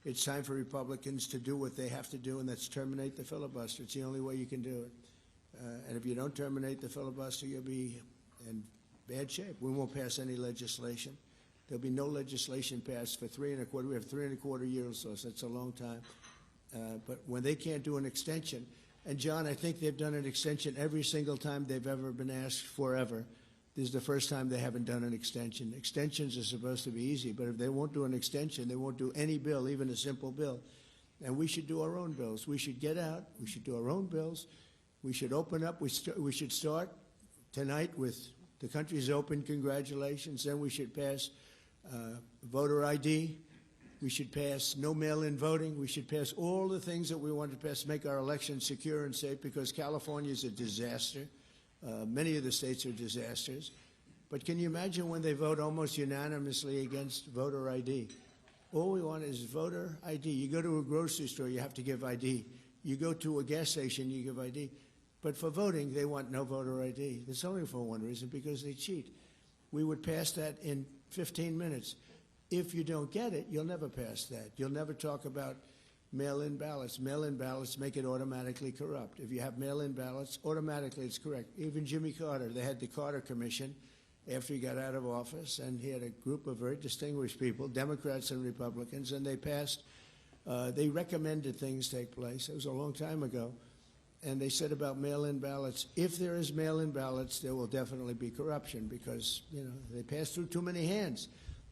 It's time for Republicans to do what they have to do, and that's terminate the filibuster. It's the only way you can do it. And if you don't terminate the filibuster, you'll be in bad shape. We won't pass any legislation. There'll be no legislation passed for 3.25. We have 3.25 years, so that's a long time. But when they can't do an extension, and John, I think they've done an extension every single time they've ever been asked forever. This is the first time they haven't done an extension. Extensions are supposed to be easy, but if they won't do an extension, they won't do any bill, even a simple bill. And we should do our own bills. We should get out. We should do our own bills. We should open up. We should start tonight with the country's open. Congratulations. Then we should pass voter ID. We should pass no mail-in voting. We should pass all the things that we want to pass, make our elections secure and safe, because California is a disaster. Many of the states are disasters. But can you imagine when they vote almost unanimously against voter ID? All we want is voter ID. You go to a grocery store, you have to give ID. You go to a gas station, you give ID. But for voting, they want no voter ID. That's only for one reason, because they cheat. We would pass that in 15 minutes. If you don't get it, you'll never pass that. You'll never talk about mail-in ballots. Mail-in ballots make it automatically corrupt. If you have mail-in ballots, automatically it's correct. Even Jimmy Carter, they had the Carter Commission after he got out of office, and he had a group of very distinguished people, Democrats and Republicans, and they passed, they recommended things take place. It was a long time ago. And they said about mail-in ballots, if there is mail-in ballots, there will definitely be corruption, because, you know, they pass through too many hands.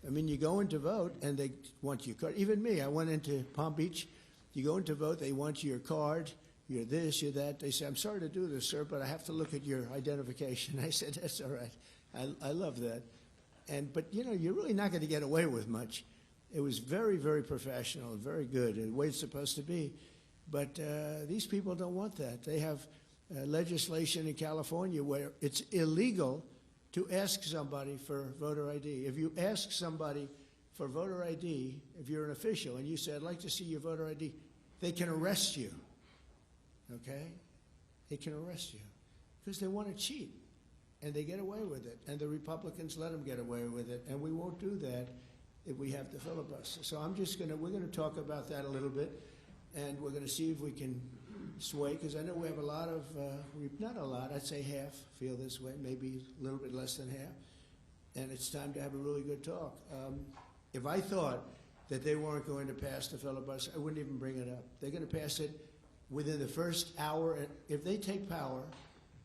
I mean, you go in to vote, and they want your card. Even me, I went into Palm Beach. You go in to vote, they want your card, you're this, you're that. They say, I'm sorry to do this, sir, but I have to look at your identification. I said, that's all right. I love that. But, you know, you're really not going to get away with much. It was very, very professional, very good, the way it's supposed to be. But these people don't want that. They have legislation in California where it's illegal to ask somebody for voter ID. If you ask somebody for voter ID, if you're an official, and you say, I'd like to see your voter ID, they can arrest you, okay? They can arrest you because they want to cheat, and they get away with it, and the Republicans let them get away with it, and we won't do that if we have the filibuster. So we're going to talk about that a little bit, and we're going to see if we can sway, because I know we have a lot of, not a lot, I'd say half feel this way, maybe a little bit less than half, and it's time to have a really good talk. If I thought that they weren't going to pass the filibuster, I wouldn't even bring it up. They're going to pass it within the first hour. If they take power,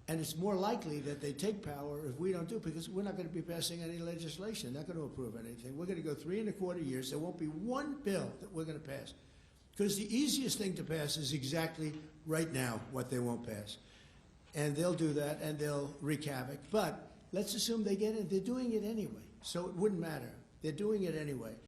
and it's more likely that they take power if we don't do it, because we're not going to be passing any legislation. They're not going to approve anything. We're going to go 3.25 years. There won't be one bill that we're going to pass, because the easiest thing to pass is exactly right now what they won't pass. And they'll do that, and they'll wreak havoc. But let's assume they get it. They're doing it anyway, so it wouldn't matter. They're doing it anyway.